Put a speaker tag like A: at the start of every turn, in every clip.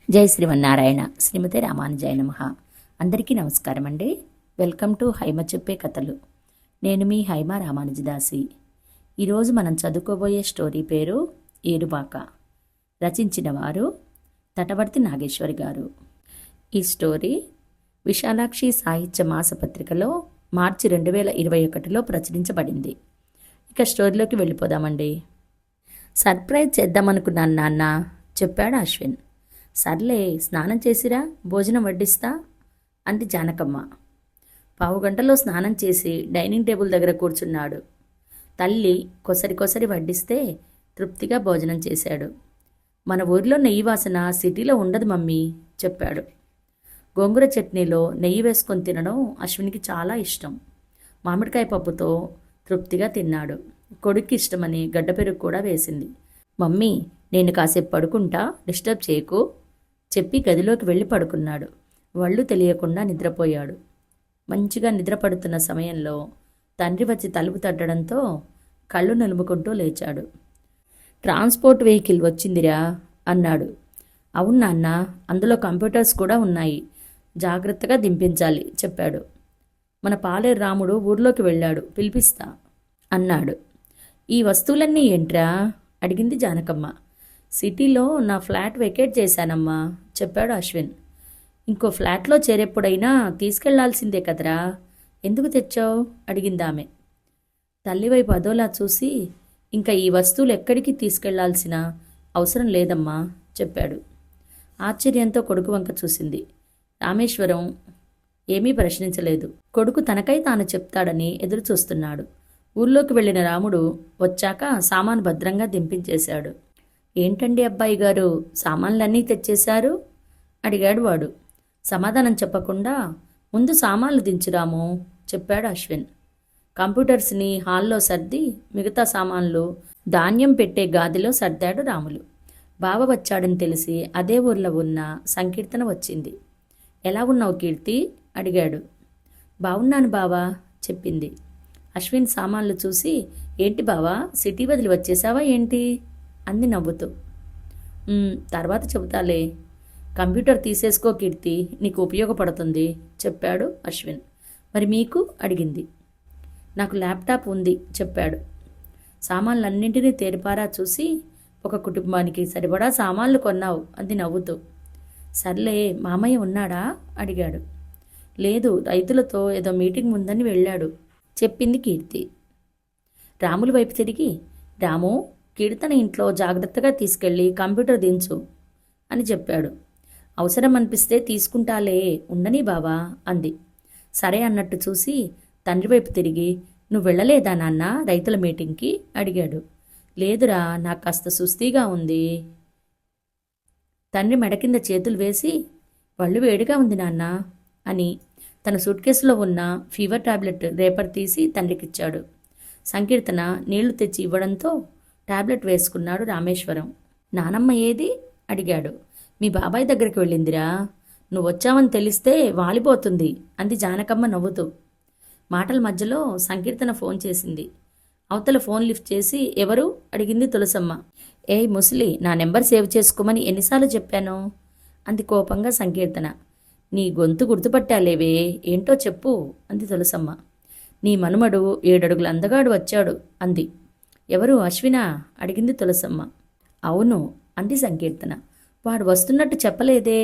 A: జై శ్రీమన్నారాయణ. శ్రీమతి రామానుజాయ నమః. అందరికీ నమస్కారం అండి. వెల్కమ్ టు హైమ చెప్పే కథలు. నేను మీ హైమ రామానుజదాసి. ఈరోజు మనం చదువుకోబోయే స్టోరీ పేరు ఏరుబాక. రచించిన వారు తటవర్తి నాగేశ్వరి గారు. ఈ స్టోరీ విశాలాక్షి సాహిత్య మాసపత్రికలో మార్చి 2021లో ప్రచురించబడింది. ఇక స్టోరీలోకి వెళ్ళిపోదామండి. సర్ప్రైజ్ చేద్దామనుకున్నాను నాన్న, చెప్పాడు అశ్విన్. సర్లే, స్నానం చేసిరా, భోజనం వడ్డిస్తా అంది జానకమ్మ. పావుగంటలో స్నానం చేసి డైనింగ్ టేబుల్ దగ్గర కూర్చున్నాడు. తల్లి కొసరి వడ్డిస్తే తృప్తిగా భోజనం చేశాడు. మన ఊరిలో నెయ్యి వాసన సిటీలో ఉండదు మమ్మీ, చెప్పాడు. గోంగూర చట్నీలో నెయ్యి వేసుకొని తినడం అశ్వినికి చాలా ఇష్టం. మామిడికాయ పప్పుతో తృప్తిగా తిన్నాడు. కొడుక్కి ఇష్టమని గడ్డ పెరుగు కూడా వేసింది. మమ్మీ, నేను కాసేపు పడుకుంటా, డిస్టర్బ్ చేయకు చెప్పి గదిలోకి వెళ్ళి పడుకున్నాడు. వళ్ళు తెలియకుండా నిద్రపోయాడు. మంచిగా నిద్రపడుతున్న సమయంలో తండ్రి వచ్చి తలుపు తట్టడంతో కళ్ళు నులుముకుంటూ లేచాడు. ట్రాన్స్పోర్ట్ వెహికల్ వచ్చిందిరా అన్నాడు. అవును నాన్న, అందులో కంప్యూటర్స్ కూడా ఉన్నాయి, జాగ్రత్తగా దింపించాలి చెప్పాడు. మన పాలేరు రాముడు ఊర్లోకి వెళ్ళాడు, పిలిపిస్తా అన్నాడు. ఈ వస్తువులన్నీ ఏంట్రా అడిగింది జానకమ్మ. సిటీలో నా ఫ్లాట్ వెకేట్ చేశానమ్మా, చెప్పాడు అశ్విన్. ఇంకో ఫ్లాట్లో చేరేప్పుడైనా తీసుకెళ్లాల్సిందే కదరా, ఎందుకు తెచ్చావు అడిగిందామె. తల్లివైపు అదోలా చూసి, ఇంకా ఈ వస్తువులు ఎక్కడికి తీసుకెళ్లాల్సిన అవసరం లేదమ్మా చెప్పాడు. ఆశ్చర్యంతో కొడుకు వంక చూసింది. రామేశ్వరం ఏమీ ప్రశ్నించలేదు. కొడుకు తనకై తాను చెప్తాడని ఎదురు చూస్తున్నాడు. ఊర్లోకి వెళ్ళిన రాముడు వచ్చాక సామాను భద్రంగా దింపించేశాడు. ఏంటండి అబ్బాయి గారు, సామాన్లన్నీ తెచ్చేశారు అడిగాడు వాడు. సమాధానం చెప్పకుండా, ముందు సామాన్లు దించురాము చెప్పాడు అశ్విన్. కంప్యూటర్స్ని హాల్లో సర్ది మిగతా సామాన్లు ధాన్యం పెట్టే గాదిలో సర్దాడు రాములు. బావ వచ్చాడని తెలిసి అదే ఊర్లో ఉన్న సంకీర్తన వచ్చింది. ఎలా ఉన్నావు కీర్తి అడిగాడు. బావున్నాను బావా చెప్పింది. అశ్విన్ సామాన్లు చూసి, ఏంటి బావా, సిటీ వదిలి వచ్చేసావా ఏంటి అంది నవ్వుతూ. తర్వాత చెబుతాలే, కంప్యూటర్ తీసేసుకో కీర్తి, నీకు ఉపయోగపడుతుంది చెప్పాడు అశ్విన్. మరి మీకు అడిగింది. నాకు ల్యాప్టాప్ ఉంది చెప్పాడు. సామాన్లన్నింటినీ తేరిపారా చూసి, ఒక కుటుంబానికి సరిపడా సామాన్లు కొన్నావు అంది నవ్వుతూ. సర్లే, మామయ్య ఉన్నాడా అడిగాడు. లేదు, రైతులతో ఏదో మీటింగ్ ఉందని వెళ్ళాడు చెప్పింది కీర్తి. రాముల వైపు తిరిగి, రాము, కీర్తన ఇంట్లో జాగ్రత్తగా తీసుకెళ్ళి కంప్యూటర్ దించు అని చెప్పాడు. అవసరం అనిపిస్తే తీసుకుంటాలే, ఉండని బావా అంది. సరే అన్నట్టు చూసి తండ్రి వైపు తిరిగి, నువ్వు వెళ్ళలేదా నాన్న రైతుల మీటింగ్కి అడిగాడు. లేదురా, నాకు కాస్త సుస్తీగా ఉంది. తండ్రి మెడ కింద చేతులు వేసి, వళ్ళు వేడిగా ఉంది నాన్న అని తన సూట్ కేసులో ఉన్న ఫీవర్ టాబ్లెట్ రేపర్ తీసి తండ్రికిచ్చాడు. సంకీర్తన నీళ్లు తెచ్చి ఇవ్వడంతో టాబ్లెట్ వేసుకున్నాడు రామేశ్వరం. నానమ్మ ఏది అడిగాడు. మీ బాబాయ్ దగ్గరికి వెళ్ళిందిరా, నువ్వు వచ్చావని తెలిస్తే వాలిపోతుంది అంది జానకమ్మ నవ్వుతూ. మాటల మధ్యలో సంకీర్తన ఫోన్ చేసింది. అవతల ఫోన్ లిఫ్ట్ చేసి, ఎవరు అడిగింది తులసమ్మ. ఏయ్ ముసలి, నా నెంబర్ సేవ్ చేసుకోమని ఎన్నిసార్లు చెప్పాను అంది కోపంగా సంకీర్తన. నీ గొంతు గుర్తుపట్టాలేవే, ఏంటో చెప్పు అంది తులసమ్మ. నీ మనుమడు 7 అడుగుల అందగాడు వచ్చాడు అంది. ఎవరు, అశ్వినా అడిగింది తులసమ్మ. అవును అంది సంకీర్తన. వాడు వస్తున్నట్టు చెప్పలేదే,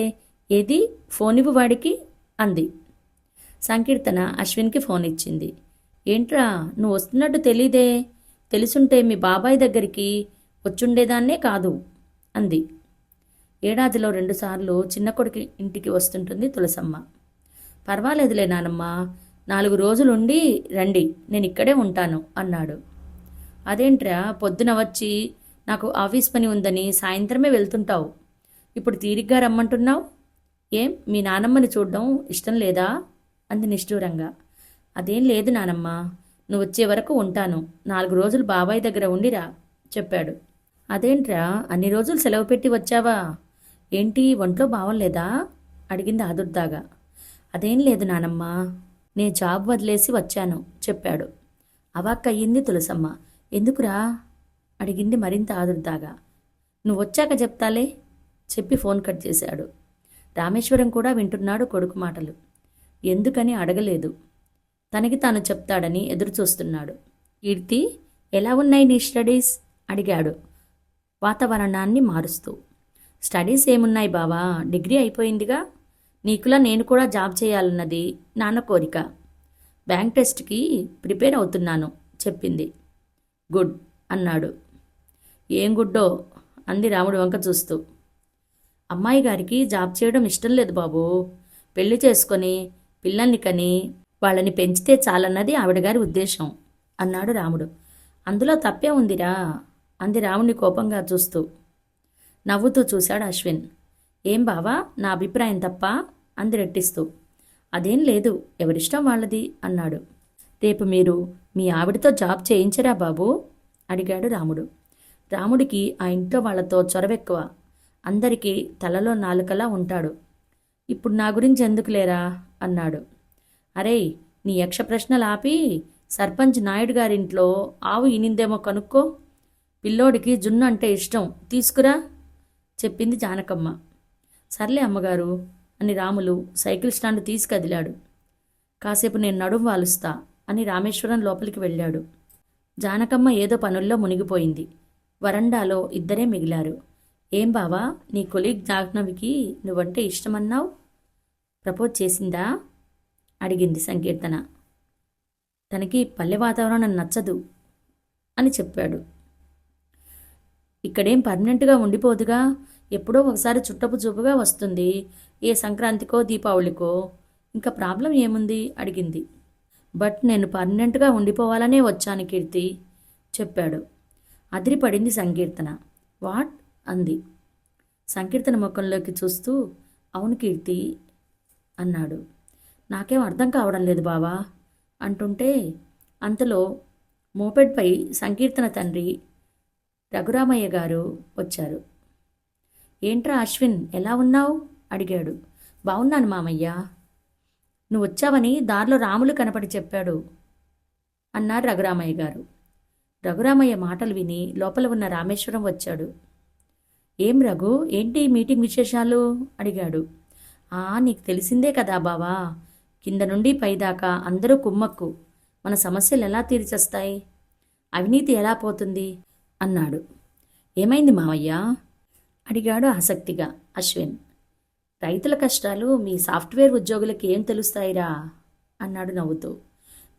A: ఏది ఫోన్ ఇవ్వు వాడికి అంది. సంకీర్తన అశ్విన్కి ఫోన్ ఇచ్చింది. ఏంట్రా, నువ్వు వస్తున్నట్టు తెలీదే, తెలుసుంటే మీ బాబాయ్ దగ్గరికి వచ్చుండేదాన్నే కాదు అంది. ఏడాదిలో 2 సార్లు చిన్న కొడుకు ఇంటికి వస్తుంటుంది తులసమ్మ. పర్వాలేదులే నానమ్మ, 4 రోజులుండి రండి, నేను ఇక్కడే ఉంటాను అన్నాడు. అదేంట్రా, పొద్దున వచ్చి నాకు ఆఫీస్ పని ఉందని సాయంత్రమే వెళ్తుంటావు, ఇప్పుడు తీరిగ్గా రమ్మంటున్నావు, ఏం మీ నానమ్మని చూడడం ఇష్టం లేదా అంది నిష్ఠూరంగా. అదేం లేదు నానమ్మ, నువ్వు వచ్చే వరకు ఉంటాను, 4 రోజులు బాబాయ్ దగ్గర ఉండిరా చెప్పాడు. అదేంట్రా, అన్ని రోజులు సెలవు పెట్టి వచ్చావా, ఏంటి ఒంట్లో బావలేదా అడిగింది ఆదుర్దాగా. అదేం లేదు నానమ్మ, నేను జాబ్ వదిలేసి వచ్చాను చెప్పాడు. అవాక్కయ్యింది తులసమ్మ. ఎందుకురా అడిగింది మరింత ఆదుర్దాగా. నువ్వొచ్చాక చెప్తాలే చెప్పి ఫోన్ కట్ చేశాడు. రామేశ్వరం కూడా వింటున్నాడు కొడుకు మాటలు. ఎందుకని అడగలేదు. తనకి తాను చెప్తాడని ఎదురుచూస్తున్నాడు. కీర్తి, ఎలా ఉన్నాయి నీ స్టడీస్ అడిగాడు వాతావరణాన్ని మారుస్తూ. స్టడీస్ ఏమున్నాయి బావా, డిగ్రీ అయిపోయిందిగా. నీకులా నేను కూడా జాబ్ చేయాలన్నది నాన్న కోరిక. బ్యాంక్ టెస్ట్కి ప్రిపేర్ అవుతున్నాను చెప్పింది. గుడ్ అన్నాడు. ఏం గుడ్డో అంది రాముడు వంక చూస్తూ. అమ్మాయి గారికి జాబ్ చేయడం ఇష్టం లేదు బాబు. పెళ్లి చేసుకొని పిల్లల్ని కని వాళ్ళని పెంచితే చాలన్నది ఆవిడగారి ఉద్దేశం అన్నాడు రాముడు. అందులో తప్పే ఉందిరా అంది రాముడిని కోపంగా చూస్తూ. నవ్వుతూ చూశాడు అశ్విన్. ఏం బావా, నా అభిప్రాయం తప్ప అంది రెట్టిస్తూ. అదేం లేదు, ఎవరిష్టం వాళ్ళది అన్నాడు. రేపు మీరు మీ ఆవిడతో జాబ్ చేయించరా బాబు అడిగాడు రాముడు. రాముడికి ఆ ఇంట్లో వాళ్లతో చొరవెక్కువ. అందరికీ తలలో నాలుకలా ఉంటాడు. ఇప్పుడు నా గురించి ఎందుకు లేరా అన్నాడు. అరే, నీ యక్ష ప్రశ్నలు ఆపి సర్పంచ్ నాయుడు గారింట్లో ఆవు ఈనిందేమో కనుక్కో. పిల్లోడికి జున్ను అంటే ఇష్టం, తీసుకురా చెప్పింది జానకమ్మ. సర్లే అమ్మగారు అని రాములు సైకిల్ స్టాండ్ తీసి కదిలాడు. కాసేపు నేను నడుం వాలుస్తా అని రామేశ్వరం లోపలికి వెళ్ళాడు. జానకమ్మ ఏదో పనుల్లో మునిగిపోయింది. వరండాలో ఇద్దరే మిగిలారు. ఏం బావా, నీ కొలీగ్ జాహ్నవికి నువ్వంటే ఇష్టమన్నావు, ప్రపోజ్ చేసిందా అడిగింది సంకీర్తన. తనకి పల్లె వాతావరణం నచ్చదు అని చెప్పాడు. ఇక్కడేం పర్మనెంట్గా ఉండిపోదుగా, ఎప్పుడో ఒకసారి చుట్టపు చూపుగా వస్తుంది, ఏ సంక్రాంతికో దీపావళికో. ఇంకా ప్రాబ్లం ఏముంది అడిగింది. బట్ నేను పర్మనెంట్గా ఉండిపోవాలనే వచ్చాను కీర్తి చెప్పాడు. అదిరిపడింది సంకీర్తన. వాట్ అంది. సంకీర్తన ముఖంలోకి చూస్తూ అవును కీర్తి అన్నాడు. నాకేం అర్థం కావడం లేదు బావా అంటుంటే అంతలో మోపెడ్పై సంకీర్తన తండ్రి రఘురామయ్య గారు వచ్చారు. ఏంట్రా అశ్విన్, ఎలా ఉన్నావు అడిగాడు. బాగున్నాను మామయ్య, నువ్వు వచ్చావని దారిలో రాములు కనపడి చెప్పాడు అన్నారు రఘురామయ్య గారు. రఘురామయ్య మాటలు విని లోపల ఉన్న రామేశ్వరం వచ్చాడు. ఏం రఘు, ఏంటి మీటింగ్ విశేషాలు అడిగాడు. నీకు తెలిసిందే కదా బావా, కింద నుండి పైదాకా అందరూ కుమ్మక్కు. మన సమస్యలు ఎలా తీర్చేస్తాయి, అవినీతి ఎలా పోతుంది అన్నాడు. ఏమైంది మావయ్య అడిగాడు ఆసక్తిగా అశ్విన్. రైతుల కష్టాలు మీ సాఫ్ట్వేర్ ఉద్యోగులకి ఏం తెలుస్తాయిరా అన్నాడు నవ్వుతూ.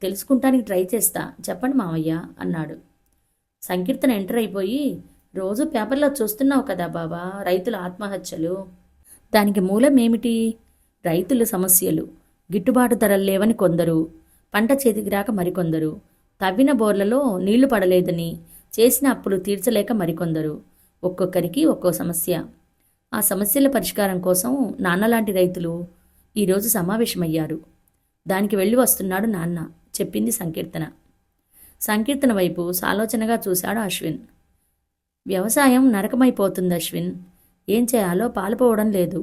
A: తెలుసుకుంటానికి ట్రై చేస్తా, చెప్పండి మావయ్య అన్నాడు. సంకీర్తన ఎంటర్ అయిపోయి, రోజు పేపర్లో చూస్తున్నావు కదా బాబా రైతుల ఆత్మహత్యలు, దానికి మూలం ఏమిటి? రైతుల సమస్యలు. గిట్టుబాటు ధరలు లేవని కొందరు, పంట చేతికి రాక మరికొందరు, తవ్విన బోర్లలో నీళ్లు పడలేదని చేసిన అప్పులు తీర్చలేక మరికొందరు. ఒక్కొక్కరికి ఒక్కో సమస్య. ఆ సమస్యల పరిష్కారం కోసం నాన్నలాంటి రైతులు ఈరోజు సమావేశమయ్యారు. దానికి వెళ్ళి వస్తున్నాడు నాన్న చెప్పింది సంకీర్తన. సంకీర్తన వైపు సాలోచనగా చూశాడు అశ్విన్. వ్యవసాయం నరకమైపోతుంది అశ్విన్, ఏం చేయాలో పాలుపోవడం లేదు.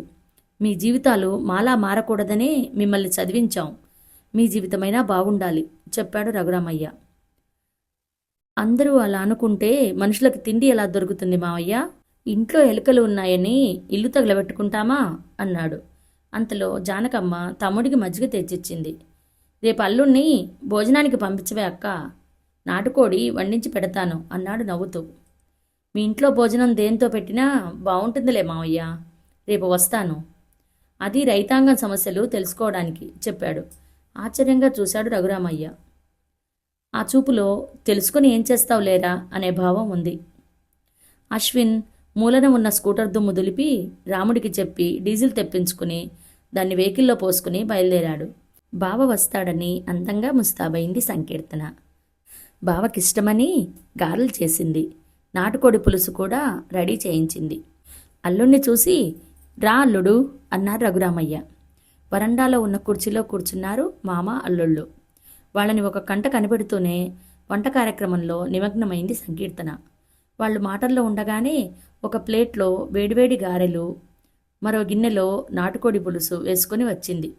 A: మీ జీవితాలు మాలా మారకూడదనే మిమ్మల్ని చదివించాం, మీ జీవితమైనా బాగుండాలి చెప్పాడు రఘురామయ్య. అందరూ అలా అనుకుంటే మనుషులకు తిండి ఎలా దొరుకుతుంది మావయ్య? ఇంట్లో ఎలుకలు ఉన్నాయని ఇల్లు తగలబెట్టుకుంటామా అన్నాడు. అంతలో జానకమ్మ తమ్ముడికి మజ్జిగ తెచ్చిచ్చింది. రేపు అల్లుణ్ణి భోజనానికి పంపించవే అక్క, నాటుకోడి వండించి పెడతాను అన్నాడు నవ్వుతూ. మీ ఇంట్లో భోజనం దేంతో పెట్టినా బాగుంటుందిలే మావయ్య, రేపు వస్తాను. అది రైతాంగం సమస్యలు తెలుసుకోవడానికి చెప్పాడు. ఆశ్చర్యంగా చూశాడు రఘురామయ్య. ఆ చూపులో తెలుసుకుని ఏం చేస్తావు లేరా అనే భావం ఉంది. అశ్విన్ మూలన ఉన్న స్కూటర్ దుమ్ము దులిపి రాముడికి చెప్పి డీజిల్ తెప్పించుకుని దాన్ని వెహికల్లో పోసుకుని బయలుదేరాడు. బావ వస్తాడని అందంగా ముస్తాబైంది సంకీర్తన. బావకిష్టమని గారెలు చేసింది. నాటుకోడి పులుసు కూడా రెడీ చేయించింది. అల్లుణ్ణి చూసి రా అల్లుడు అన్నారు రఘురామయ్య. వరండాలో ఉన్న కుర్చీలో కూర్చున్నారు మామ అల్లుళ్ళు. వాళ్ళని ఒక కంట కనిపెడుతూనే వంట కార్యక్రమంలో నిమగ్నమైంది సంకీర్తన. వాళ్ళు మాటల్లో ఉండగానే ఒక ప్లేట్లో వేడివేడి గారెలు, మరో గిన్నెలో నాటుకోడి పులుసు వేసుకొని వచ్చింది.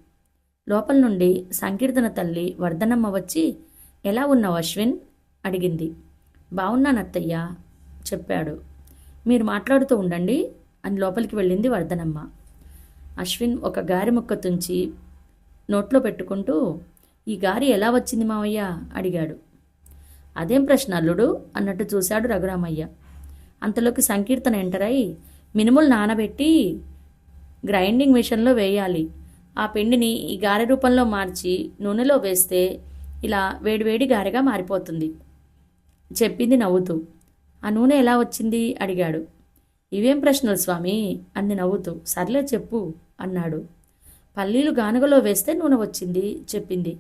A: లోపల నుండి సంకీర్తన తల్లి వర్ధనమ్మ వచ్చి, ఎలా ఉన్నావు అశ్విన్ అడిగింది. బాగున్నానత్తయ్య చెప్పాడు. మీరు మాట్లాడుతూ ఉండండి అని లోపలికి వెళ్ళింది వర్ధనమ్మ. అశ్విన్ ఒక గారె ముక్క తుంచి నోట్లో పెట్టుకుంటూ, ఈ గారి ఎలా వచ్చింది మావయ్య అడిగాడు. అదేం ప్రశ్న అల్లుడు అన్నట్టు చూశాడు రఘురామయ్య. అంతలోకి సంకీర్తన ఎంటరై, మినుములు నానబెట్టి గ్రైండింగ్ మిషన్లో వేయాలి. ఆ పిండిని ఈ గారె రూపంలో మార్చి నూనెలో వేస్తే ఇలా వేడివేడి గారెగా మారిపోతుంది చెప్పింది నవ్వుతూ. ఆ నూనె ఎలా వచ్చింది అడిగాడు. ఇవేం ప్రశ్నలు స్వామి అంది నవ్వుతూ. సర్లే చెప్పు అన్నాడు. పల్లీలు గానుగలో వేస్తే నూనె వచ్చింది చెప్పింది.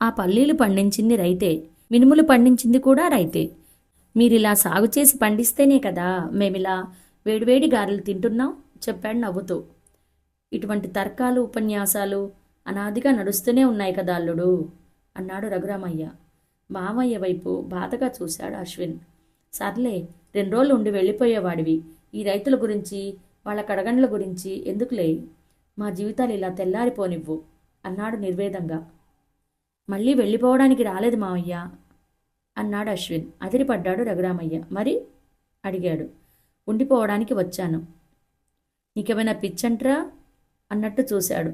A: ఆ పల్లీలు పండించింది రైతే, మినుములు పండించింది కూడా రైతే. మీరిలా సాగు చేసి పండిస్తేనే కదా మేమిలా వేడివేడి గారెలు తింటున్నాం చెప్పాడు నవ్వుతూ. ఇటువంటి తర్కాలు ఉపన్యాసాలు అనాదిగా నడుస్తూనే ఉన్నాయి కదా అల్లుడు అన్నాడు రఘురామయ్య. మామయ్య వైపు బాధగా చూశాడు అశ్విన్. సర్లే, 2 రోజులు ఉండి వెళ్ళిపోయేవాడివి. ఈ రైతుల గురించి వాళ్ళ కడగండ్ల గురించి ఎందుకులే, మా జీవితాలు ఇలా తెల్లారిపోనివ్వు అన్నాడు నిర్వేదంగా. మళ్ళీ వెళ్ళిపోవడానికి రాలేదు మామయ్య అన్నాడు అశ్విన్. అదిరిపడ్డాడు రఘురామయ్య. మరి అడిగాడు. ఉండిపోవడానికి వచ్చాను. నీకేమైనా పిచ్చంట్రా అన్నట్టు చూశాడు.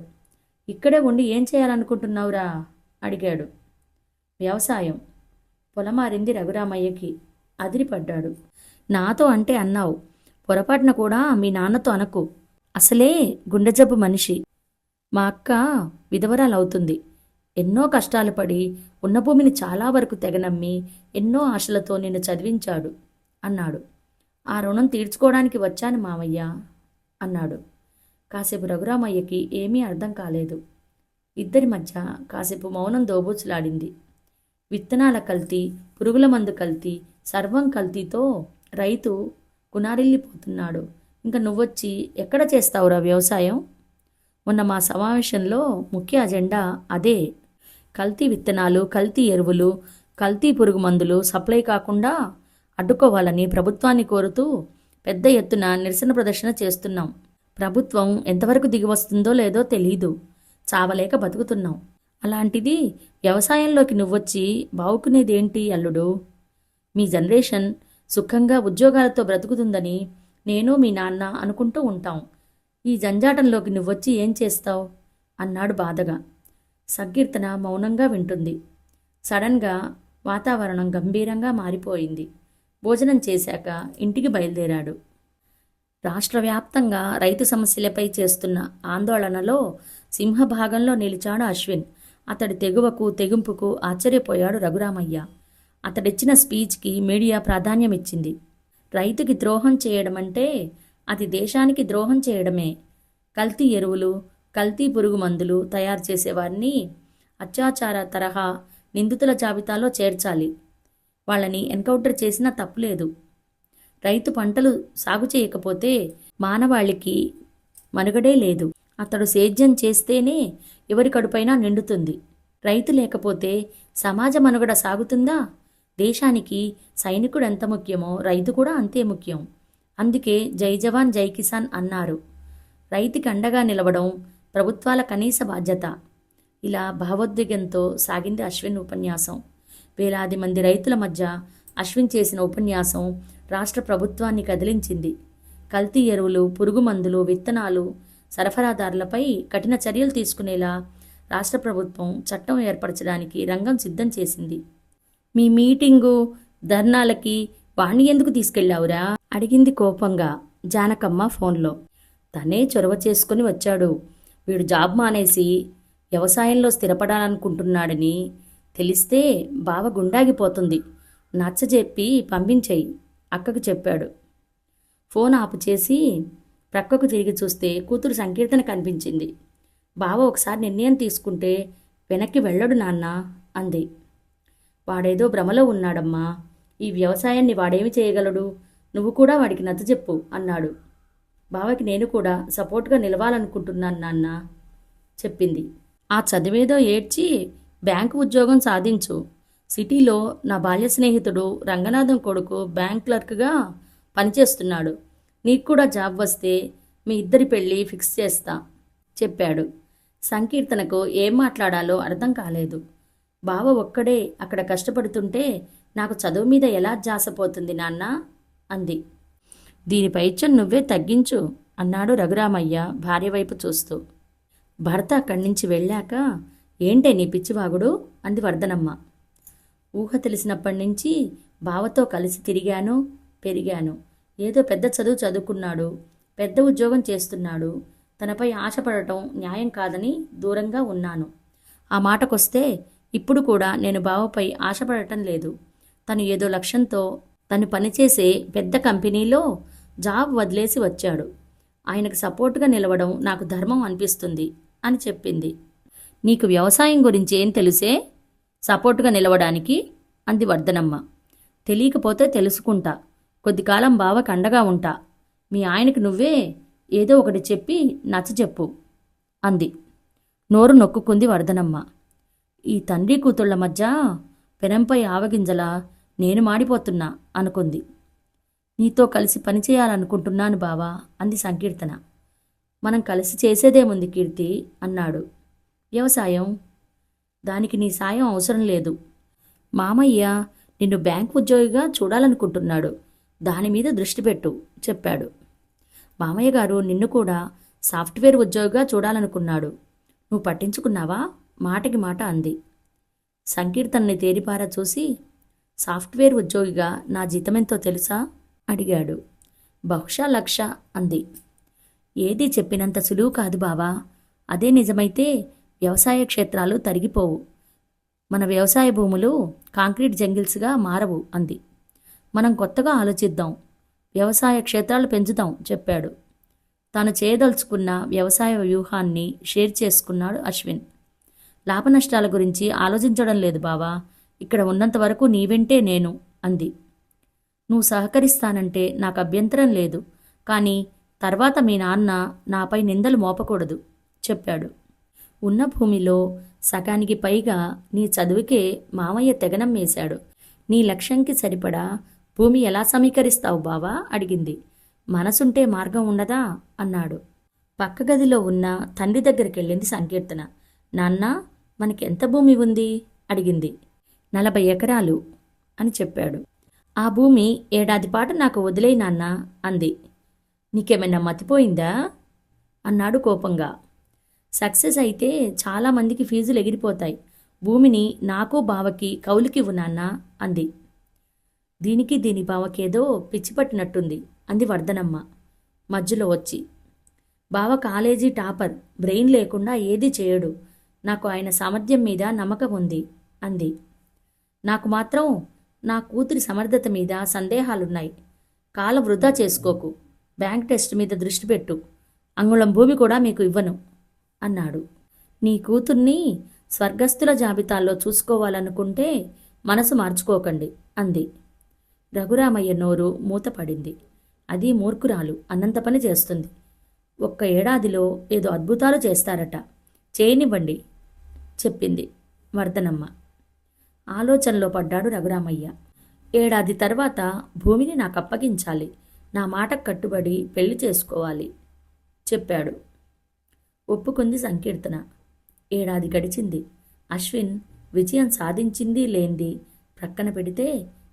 A: ఇక్కడే ఉండి ఏం చేయాలనుకుంటున్నావురా అడిగాడు. వ్యవసాయం పొలమారింది రఘురామయ్యకి. అదిరిపడ్డాడు. నాతో అంటే అన్నావు, పొరపాటున కూడా మీ నాన్నతో అనకు. అసలే గుండె జబ్బు మనిషి. మా అక్క విధవరాలవుతుంది. ఎన్నో కష్టాలు పడి ఉన్న భూమిని చాలా వరకు తెగనమ్మి ఎన్నో ఆశలతో నిన్ను చదివించాడు అన్నాడు. ఆ రుణం తీర్చుకోవడానికి వచ్చాను మామయ్య అన్నాడు. కాసేపు రఘురామయ్యకి ఏమీ అర్థం కాలేదు. ఇద్దరి మధ్య కాసేపు మౌనం దోబూచులాడింది. విత్తనాల కల్తీ, పురుగుల మందు కల్తీ, సర్వం కల్తీతో రైతు కునారిల్లిపోతున్నాడు. ఇంకా నువ్వొచ్చి ఎక్కడ చేస్తావురా వ్యవసాయం? మొన్న మా సమావేశంలో ముఖ్య అజెండా అదే. కల్తీ విత్తనాలు, కల్తీ ఎరువులు, కల్తీ పురుగు మందులు సప్లై కాకుండా అడ్డుకోవాలని ప్రభుత్వాన్ని కోరుతూ పెద్ద ఎత్తున నిరసన ప్రదర్శన చేస్తున్నాం. ప్రభుత్వం ఎంతవరకు దిగివస్తుందో లేదో తెలీదు. చావలేక బతుకుతున్నాం. అలాంటిది వ్యవసాయంలోకి నువ్వొచ్చి బావుకునేదేంటి అల్లుడు? మీ జనరేషన్ సుఖంగా ఉద్యోగాలతో బ్రతుకుతుందని నేను మీ నాన్న అనుకుంటూ ఉంటాం. ఈ జంజాటంలోకి నువ్వొచ్చి ఏం చేస్తావు అన్నాడు బాధగా. సంకీర్తన మౌనంగా వింటుంది. సడన్గా వాతావరణం గంభీరంగా మారిపోయింది. భోజనం చేశాక ఇంటికి బయలుదేరాడు. రాష్ట్ర వ్యాప్తంగా రైతు సమస్యలపై చేస్తున్న ఆందోళనలో సింహభాగంలో నిలిచాడు అశ్విన్. అతడి తెగువకు తెగింపుకు ఆశ్చర్యపోయాడు రఘురామయ్య. అతడిచ్చిన స్పీచ్కి మీడియా ప్రాధాన్యమిచ్చింది. రైతుకి ద్రోహం చేయడం అంటే అది దేశానికి ద్రోహం చేయడమే. కల్తీ ఎరువులు, కల్తీ పురుగు మందులు తయారు చేసేవారిని అత్యాచార తరహా నిందితుల జాబితాలో చేర్చాలి. వాళ్ళని ఎన్కౌంటర్ చేసినా తప్పులేదు. రైతు పంటలు సాగు చేయకపోతే మానవాళికి మనుగడే లేదు. అతడు సేద్యం చేస్తేనే ఎవరి కడుపైనా నిండుతుంది. రైతు లేకపోతే సమాజ మనుగడ సాగుతుందా? దేశానికి సైనికుడు ఎంత ముఖ్యమో రైతు కూడా అంతే ముఖ్యం. అందుకే జై జవాన్ జై కిసాన్ అన్నారు. రైతుకి అండగా నిలవడం ప్రభుత్వాల కనీస బాధ్యత. ఇలా భావోద్వేగంతో సాగింది అశ్విన్ ఉపన్యాసం. వేలాది మంది రైతుల మధ్య అశ్విన్ చేసిన ఉపన్యాసం రాష్ట్ర ప్రభుత్వాన్ని కదిలించింది. కల్తీ ఎరువులు, పురుగు మందులు, విత్తనాలు సరఫరాదారులపై కఠిన చర్యలు తీసుకునేలా రాష్ట్ర ప్రభుత్వం చట్టం ఏర్పరచడానికి రంగం సిద్ధం చేసింది. మీ మీటింగు, ధర్నాలకి వాణ్ణి ఎందుకు తీసుకెళ్ళావురా అడిగింది కోపంగా జానకమ్మ ఫోన్లో. తనే చొరవ చేసుకుని వచ్చాడు. వీడు జాబ్ మానేసి వ్యవసాయంలో స్థిరపడాలనుకుంటున్నాడని తెలిస్తే బావ గుండాగిపోతుంది. నచ్చజెప్పి పంపించేయి అక్కకు చెప్పాడు. ఫోన్ ఆపు చేసి ప్రక్కకు తిరిగి చూస్తే కూతురు సంకీర్తన కనిపించింది. బావ ఒకసారి నిర్ణయం తీసుకుంటే వెనక్కి వెళ్ళడు నాన్న అంది. వాడేదో భ్రమలో ఉన్నాడమ్మా. ఈ వ్యవసాయాన్ని వాడేమి చేయగలడు? నువ్వు కూడా వాడికి నచ్చజెప్పు అన్నాడు. బావకి నేను కూడా సపోర్ట్గా నిలవాలనుకుంటున్నాను నాన్న చెప్పింది. ఆ చదివేదో ఏడ్చి బ్యాంకు ఉద్యోగం సాధించు. సిటీలో నా బాల్య స్నేహితుడు రంగనాథం కొడుకు బ్యాంక్ క్లర్క్గా పనిచేస్తున్నాడు. నీకు కూడా జాబ్ వస్తే మీ ఇద్దరి పెళ్ళి ఫిక్స్ చేస్తా చెప్పాడు. సంకీర్తనకు ఏం మాట్లాడాలో అర్థం కాలేదు. బావ ఒక్కడే అక్కడ కష్టపడుతుంటే నాకు చదువు మీద ఎలా జాసపోతుంది నాన్న అంది. దీని పైచ్యం నువ్వే తగ్గించు అన్నాడు రఘురామయ్య భార్య వైపు చూస్తూ. భర్త అక్కడి నుంచి వెళ్ళాక ఏంటే నీ పిచ్చివాగుడు అంది వర్ధనమ్మ. ఊహ తెలిసినప్పటి నుంచి బావతో కలిసి తిరిగాను, పెరిగాను. ఏదో పెద్ద చదువు చదువుకున్నాడు, పెద్ద ఉద్యోగం చేస్తున్నాడు. తనపై ఆశపడటం న్యాయం కాదని దూరంగా ఉన్నాను. ఆ మాటకొస్తే ఇప్పుడు కూడా నేను బావపై ఆశపడటం లేదు. తను ఏదో లక్ష్యంతో తను పనిచేసే పెద్ద కంపెనీలో జాబ్ వదిలేసి వచ్చాడు. ఆయనకు సపోర్టుగా నిలవడం నాకు ధర్మం అనిపిస్తుంది అని చెప్పింది. నీకు వ్యవసాయం గురించి ఏం తెలుసే సపోర్టుగా నిలవడానికి అంది వర్ధనమ్మ. తెలియకపోతే తెలుసుకుంటా. కొద్దికాలం బావకు అండగా ఉంటా. మీ ఆయనకు నువ్వే ఏదో ఒకటి చెప్పి నచ్చచెప్పు అంది. నోరు నొక్కుకుంది వర్ధనమ్మ. ఈ తండ్రి కూతుళ్ల మధ్య పెనంపై ఆవగింజలా నేను మాడిపోతున్నా అనుకుంది. నీతో కలిసి పనిచేయాలనుకుంటున్నాను బావా అంది సంకీర్తన. మనం కలిసి చేసేదేముంది కీర్తి అన్నాడు. వ్యవసాయం. దానికి నీ సాయం అవసరం లేదు. మామయ్య నిన్ను బ్యాంక్ ఉద్యోగిగా చూడాలనుకుంటున్నాడు. దానిమీద దృష్టి పెట్టు చెప్పాడు. మామయ్య గారు నిన్ను కూడా సాఫ్ట్వేర్ ఉద్యోగిగా చూడాలనుకున్నాడు. నువ్వు పట్టించుకున్నావా మాటకి మాట అంది. సంకీర్తనని తేరిపారా చూసి సాఫ్ట్వేర్ ఉద్యోగిగా నా జీతమెంతో తెలుసా అడిగాడు. బహుశా 1,00,000 అంది. ఏది చెప్పినంత సులువు కాదు బావా. అదే నిజమైతే వ్యవసాయ క్షేత్రాలు తరిగిపోవు. మన వ్యవసాయ భూములు కాంక్రీట్ జంగిల్స్గా మారవు అంది. మనం కొత్తగా ఆలోచిద్దాం. వ్యవసాయ క్షేత్రాలు పెంచుదాం చెప్పాడు. తాను చేయదలుచుకున్న వ్యవసాయ వ్యూహాన్ని షేర్ చేసుకున్నాడు అశ్విన్. లాభనష్టాల గురించి ఆలోచించడం లేదు బావా. ఇక్కడ ఉన్నంత వరకు నీ వెంటే నేను అంది. నువ్వు సహకరిస్తానంటే నాకు అభ్యంతరం లేదు. కానీ తర్వాత మీ నాన్న నాపై నిందలు మోపకూడదు చెప్పాడు. ఉన్న భూమిలో సగానికి పైగా నీ చదువుకే మామయ్య తెగనం వేశాడు. నీ లక్ష్యంకి సరిపడా భూమి ఎలా సమీకరిస్తావు బావా అడిగింది. మనసుంటే మార్గం ఉండదా అన్నాడు. పక్క గదిలో ఉన్న తండ్రి దగ్గరికి వెళ్ళింది సంకీర్తన. నాన్న మనకి ఎంత భూమి ఉంది అడిగింది. 40 ఎకరాలు అని చెప్పాడు. ఆ భూమి ఏడాది పాటు నాకు వదిలేయి నాన్న అంది. నీకేమైనా మతిపోయిందా అన్నాడు కోపంగా. సక్సెస్ అయితే చాలామందికి ఫీజులు ఎగిరిపోతాయి. భూమిని నాకు బావకి కౌలుకివ్వు నాన్న అంది. దీనికి దీని బావకేదో పిచ్చిపట్టినట్టుంది అంది వర్ధనమ్మ మధ్యలో వచ్చి. బావ కాలేజీ టాపర్, బ్రెయిన్ లేకుండా ఏదీ చేయడు. నాకు ఆయన సామర్థ్యం మీద నమ్మకం ఉంది అంది. నాకు మాత్రం నా కూతురి సమర్థత మీద సందేహాలున్నాయి. కాల వృధా చేసుకోకు. బ్యాంక్ టెస్ట్ మీద దృష్టి పెట్టు. అంగుళం భూమి కూడా మీకు ఇవ్వను అన్నాడు. నీ కూతుర్ని స్వర్గస్థుల జాబితాల్లో చూసుకోవాలనుకుంటే మనసు మార్చుకోకండి అంది. రఘురామయ్య నోరు మూతపడింది. అది మూర్ఖురాలు అన్నంత పని చేస్తుంది. 1 ఏడాదిలో ఏదో అద్భుతాలు చేస్తారట. చేయనివ్వండి చెప్పింది వర్ధనమ్మ. ఆలోచనలో పడ్డాడు రఘురామయ్య. ఏడాది తర్వాత భూమిని నాకు అప్పగించాలి. నా మాటకు కట్టుబడి పెళ్లి చేసుకోవాలి చెప్పాడు. ఒప్పుకుంది సంకీర్తన. ఏడాది గడిచింది. అశ్విన్ విజయం సాధించింది లేంది ప్రక్కన పెడితే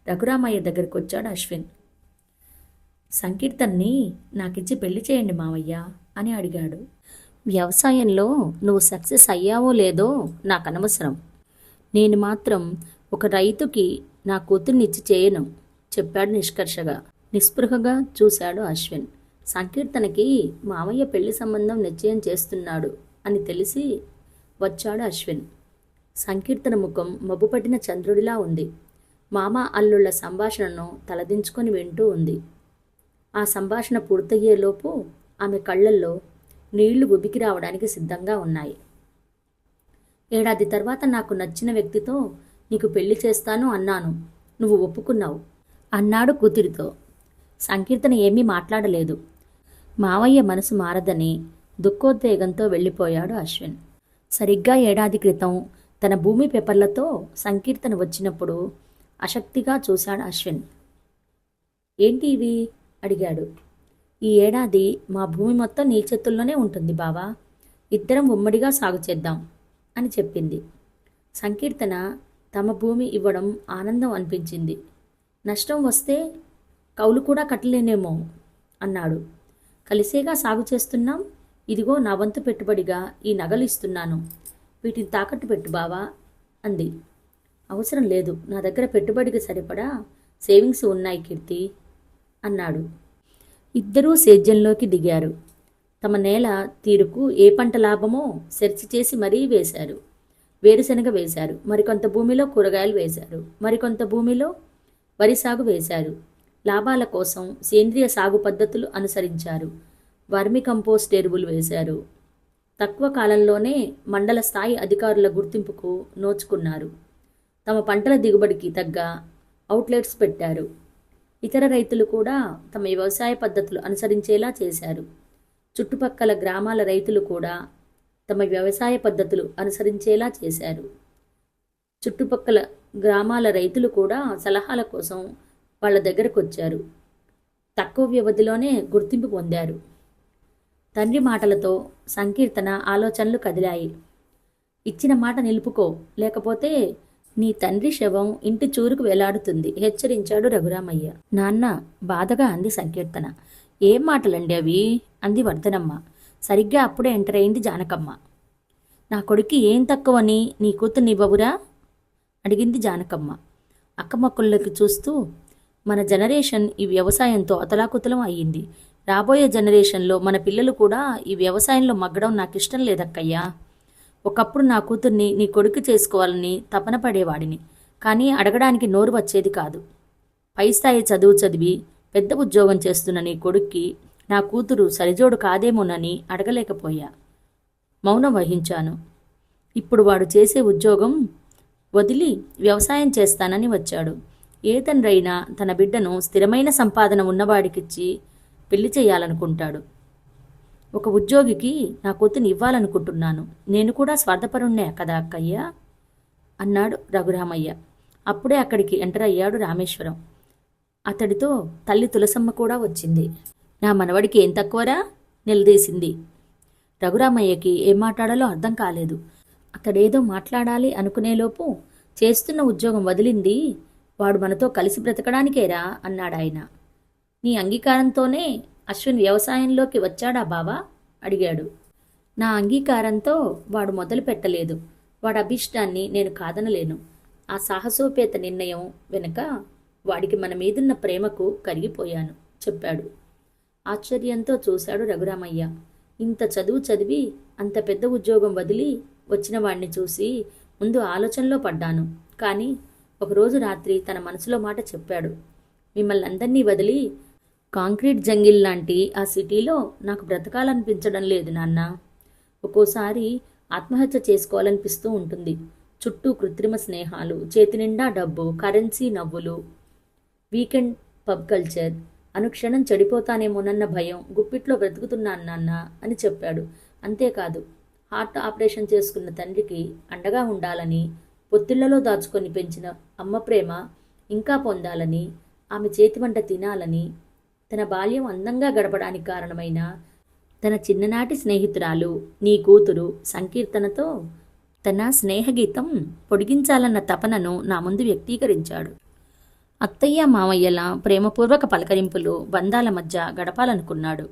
A: రఘురామయ్య దగ్గరికి వచ్చాడు అశ్విన్. సంకీర్తన్ని నాకిచ్చి పెళ్లి చేయండి మావయ్య అని అడిగాడు. వ్యవసాయంలో నువ్వు సక్సెస్ అయ్యావో లేదో నాకు అనవసరం. నేను మాత్రం ఒక రైతుకి నా కూతుర్నిచ్చి చేయను చెప్పాడు నిష్కర్షగా. నిస్పృహగా చూశాడు అశ్విన్. సంకీర్తనకి మామయ్య పెళ్లి సంబంధం నిశ్చయం చేస్తున్నాడు అని తెలిసి వచ్చాడు అశ్విన్. సంకీర్తన ముఖం మబ్బుపట్టిన చంద్రుడిలా ఉంది. మామ అల్లుళ్ల సంభాషణను తలదించుకొని వింటూ ఉంది. ఆ సంభాషణ పూర్తయ్యేలోపు ఆమె కళ్ళల్లో నీళ్లు ఉబికి రావడానికి సిద్ధంగా ఉన్నాయి. ఏడాది తర్వాత నాకు నచ్చిన వ్యక్తితో నీకు పెళ్లి చేస్తాను అన్నాను. నువ్వు ఒప్పుకున్నావు అన్నాడు కూతురితో. సంకీర్తన ఏమీ మాట్లాడలేదు. మావయ్య మనసు మారదని దుఃఖోద్వేగంతో వెళ్ళిపోయాడు అశ్విన్. సరిగ్గా ఏడాది క్రితం తన భూమి పేపర్లతో సంకీర్తన వచ్చినప్పుడు ఆసక్తిగా చూశాడు అశ్విన్. ఏంటి ఇవి అడిగాడు. ఈ ఏడాది మా భూమి మొత్తం నీ చేతుల్లోనే ఉంటుంది బావా. ఇద్దరం ఉమ్మడిగా సాగు చేద్దాం అని చెప్పింది. సంకీర్తన తమ భూమి ఇవ్వడం ఆనందం అనిపించింది. నష్టం వస్తే కౌలు కూడా కట్టలేనేమో అన్నాడు. కలిసేగా సాగు చేస్తున్నాం. ఇదిగో నా వంతు పెట్టుబడిగా ఈ నగలు ఇస్తున్నాను. వీటిని తాకట్టు పెట్టు బావా అంది. అవసరం లేదు, నా దగ్గర పెట్టుబడికి సరిపడా సేవింగ్స్ ఉన్నాయి కీర్తి అన్నాడు. ఇద్దరూ సేద్యంలోకి దిగారు. తమ నేల తీరుకు ఏ పంట లాభమో సెర్చ్ చేసి మరీ వేశారు. వేరుశనగ వేశారు, మరికొంత భూమిలో కూరగాయలు వేశారు, మరికొంత భూమిలో వరి సాగు వేశారు. లాభాల కోసం సేంద్రియ సాగు పద్ధతులు అనుసరించారు. వర్మి కంపోస్ట్ ఎరువులు వేశారు. తక్కువ కాలంలోనే మండల స్థాయి అధికారుల గుర్తింపుకు నోచుకున్నారు. తమ పంటల దిగుబడికి తగ్గ అవుట్లెట్స్ పెట్టారు. ఇతర రైతులు కూడా తమ వ్యవసాయ పద్ధతులు అనుసరించేలా చేశారు. చుట్టుపక్కల గ్రామాల రైతులు కూడా తమ వ్యవసాయ పద్ధతులు అనుసరించేలా చేశారు. చుట్టుపక్కల గ్రామాల రైతులు కూడా సలహాల కోసం వాళ్ళ దగ్గరకు వచ్చారు. తక్కువ వ్యవధిలోనే గుర్తింపు పొందారు. తండ్రి మాటలతో సంకీర్తన ఆలోచనలు కదిలాయి. ఇచ్చిన మాట నిలుపుకో, లేకపోతే నీ తండ్రి శవం ఇంటి చూరుకు వేలాడుతుంది హెచ్చరించాడు రఘురామయ్య. నాన్న, బాధగా అంది సంకీర్తన. ఏం మాటలండి అవి అంది వర్ధనమ్మ. సరిగ్గా అప్పుడే ఎంటర్ అయింది జానకమ్మ. నా కొడుక్కి ఏం తక్కువని నీ కూతుర్ని ఇవ్వవురా అడిగింది జానకమ్మ అక్కమక్కుల్లోకి చూస్తూ. మన జనరేషన్ ఈ వ్యవసాయంతో అతలాకుతలం అయ్యింది. రాబోయే జనరేషన్లో మన పిల్లలు కూడా ఈ వ్యవసాయంలో మగ్గడం నాకు ఇష్టం లేదక్కయ్యా. ఒకప్పుడు నా కూతుర్ని నీ కొడుకు చేసుకోవాలని తపన పడేవాడిని, కానీ అడగడానికి నోరు వచ్చేది కాదు. పై స్థాయి చదువు చదివి పెద్ద ఉద్యోగం చేస్తున్న నీ కొడుక్కి నా కూతురు సరిజోడు కాదేమోనని అడగలేకపోయా. మౌనం వహించాను. ఇప్పుడు వాడు చేసే ఉద్యోగం వదిలి వ్యవసాయం చేస్తానని వచ్చాడు. ఏ తండ్రైనా తన బిడ్డను స్థిరమైన సంపాదన ఉన్నవాడికిచ్చి పెళ్లి చేయాలనుకుంటాడు. ఒక ఉద్యోగికి నా కూతుని ఇవ్వాలనుకుంటున్నాను. నేను కూడా స్వార్థపరుణ్ణే కదా అక్కయ్య అన్నాడు రఘురామయ్య. అప్పుడే అక్కడికి ఎంటర్ అయ్యాడు రామేశ్వరం. అతడితో తల్లి తులసమ్మ కూడా వచ్చింది. నా మనవడికి ఏం తక్కువరా నిలదీసింది. రఘురామయ్యకి ఏం మాట్లాడాలో అర్థం కాలేదు. అతడేదో మాట్లాడాలి అనుకునేలోపు చేస్తున్న ఉద్యోగం వదిలింది వాడు మనతో కలిసి బ్రతకడానికేరా అన్నాడాయన. నీ అంగీకారంతోనే అశ్విన్ వ్యవసాయంలోకి వచ్చాడా బావా అడిగాడు. నా అంగీకారంతో వాడు మొదలు పెట్టలేదు. వాడి అభిష్టాన్ని నేను కాదనలేను. ఆ సాహసోపేత నిర్ణయం వెనుక వాడికి మన మీదున్న ప్రేమకు కరిగిపోయాను చెప్పాడు. ఆశ్చర్యంతో చూశాడు రఘురామయ్య. ఇంత చదువు చదివి అంత పెద్ద ఉద్యోగం వదిలి వచ్చిన వాణ్ణి చూసి ముందు ఆలోచనలో పడ్డాను. కానీ ఒకరోజు రాత్రి తన మనసులో మాట చెప్పాడు. మిమ్మల్ని అందరినీ వదిలి కాంక్రీట్ జంగిల్ లాంటి ఆ సిటీలో నాకు బ్రతకాలనిపించడం లేదు నాన్న. ఒక్కోసారి ఆత్మహత్య చేసుకోవాలనిపిస్తూ ఉంటుంది. చుట్టూ కృత్రిమ స్నేహాలు, చేతి నిండా డబ్బు, కరెన్సీ, నవ్వులు, వీకెండ్ పబ్ కల్చర్. అనుక్షణం చెడిపోతానేమోనన్న భయం గుప్పిట్లో బ్రతుకుతున్నాను నాన్న అని చెప్పాడు. అంతేకాదు, హార్ట్ ఆపరేషన్ చేసుకున్న తండ్రికి అండగా ఉండాలని, పొత్తిళ్లలో దాచుకొని పెంచిన అమ్మ ప్రేమ ఇంకా పొందాలని, ఆమె చేతి వంట తినాలని, తన బాల్యం అందంగా గడపడానికి కారణమైన తన చిన్ననాటి స్నేహితురాలు నీ కూతురు సంకీర్తనతో తన స్నేహగీతం పొడిగించాలన్న తపనను నా ముందు వ్యక్తీకరించాడు. అత్తయ్య మామయ్యల ప్రేమపూర్వక పలకరింపులు బంధాల మధ్య గడపాలనుకున్నాడు.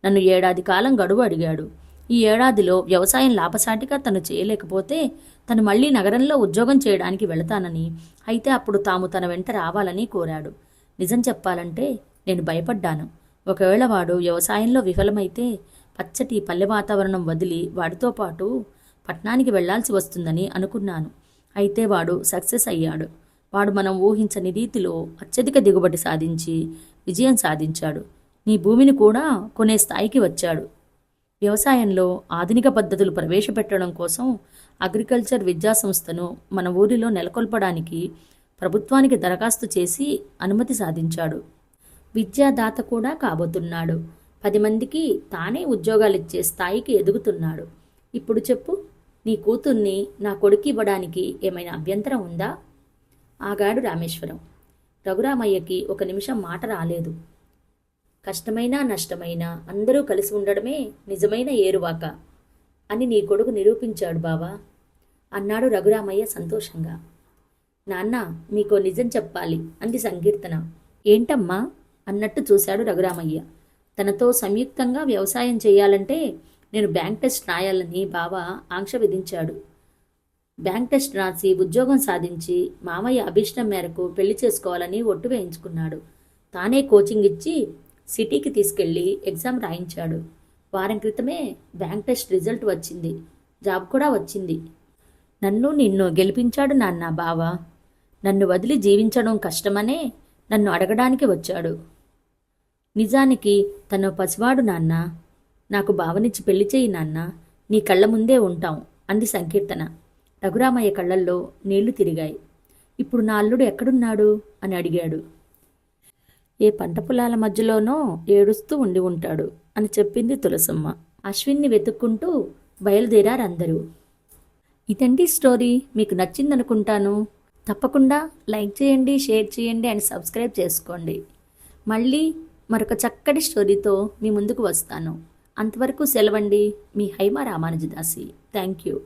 A: నన్ను 1 ఏడాది కాలం గడువు అడిగాడు. ఈ ఏడాదిలో వ్యవసాయం లాభసాటిగా తను చేయలేకపోతే తను మళ్లీ నగరంలో ఉద్యోగం చేయడానికి వెళతానని, అయితే అప్పుడు తాము తన వెంట రావాలని కోరాడు. నిజం చెప్పాలంటే నేను భయపడ్డాను. ఒకవేళ వాడు వ్యవసాయంలో విఫలమైతే పచ్చటి పల్లె వాతావరణం వదిలి వాడితో పాటు పట్నానికి వెళ్లాల్సి వస్తుందని అనుకున్నాను. అయితే వాడు సక్సెస్ అయ్యాడు. వాడు మనం ఊహించని రీతిలో అత్యధిక దిగుబడి సాధించి విజయం సాధించాడు. నీ భూమిని కూడా కొనే స్థాయికి వచ్చాడు. వ్యవసాయంలో ఆధునిక పద్ధతులు ప్రవేశపెట్టడం కోసం అగ్రికల్చర్ విద్యా సంస్థను మన ఊరిలో నెలకొల్పడానికి ప్రభుత్వానికి దరఖాస్తు చేసి అనుమతి సాధించాడు. విద్యాదాత కూడా కాబోతున్నాడు. 10 మందికి తానే ఉద్యోగాలిచ్చే స్థాయికి ఎదుగుతున్నాడు. ఇప్పుడు చెప్పు, నీ కూతుర్ని నా కొడుకు ఇవ్వడానికి ఏమైనా అభ్యంతరం ఉందా? ఆగాడు రామేశ్వరం. రఘురామయ్యకి 1 నిమిషం మాట రాలేదు. కష్టమైనా నష్టమైనా అందరూ కలిసి ఉండడమే నిజమైన ఏరువాక అని నీ కొడుకు నిరూపించాడు బావా అన్నాడు రఘురామయ్య సంతోషంగా. నాన్న, మీకో నిజం చెప్పాలి అంది సంకీర్తన. ఏంటమ్మా అన్నట్టు చూశాడు రఘురామయ్య. తనతో సంయుక్తంగా వ్యవసాయం చేయాలంటే నేను బ్యాంక్ టెస్ట్ రాయాలని బావ ఆంక్ష విధించాడు. బ్యాంక్ టెస్ట్ రాసి ఉద్యోగం సాధించి మామయ్య అభిష్టం మేరకు పెళ్లి చేసుకోవాలని ఒట్టు వేయించుకున్నాడు. తానే కోచింగ్ ఇచ్చి సిటీకి తీసుకెళ్లి ఎగ్జామ్ రాయించాడు. వారం క్రితమే బ్యాంక్ టెస్ట్ రిజల్ట్ వచ్చింది. జాబ్ కూడా వచ్చింది. నన్ను నిన్ను గెలిపించాడు నాన్న బావ. నన్ను వదిలి జీవించడం కష్టమనే నన్ను అడగడానికి వచ్చాడు. నిజానికి తను పసివాడు నాన్న. నాకు బావనిచ్చి పెళ్లి చేయి నాన్న, నీ కళ్ళ ముందే ఉంటాం అంది సంకీర్తన. రఘురామయ్య కళ్ళల్లో నీళ్లు తిరిగాయి. ఇప్పుడు నా అల్లుడు ఎక్కడున్నాడు అని అడిగాడు. ఏ పంట పొలాల మధ్యలోనో ఏడుస్తూ ఉండి ఉంటాడు అని చెప్పింది తులసమ్మ. అశ్విన్ని వెతుక్కుంటూ బయలుదేరారందరూ. ఇదండి స్టోరీ. మీకు నచ్చిందనుకుంటాను. తప్పకుండా లైక్ చేయండి, షేర్ చేయండి అండ్ సబ్స్క్రైబ్ చేసుకోండి. మళ్ళీ మరొక చక్కటి స్టోరీతో మీ ముందుకు వస్తాను. అంతవరకు సెలవండి. మీ హైమా రామానుజదాసి. Thank you.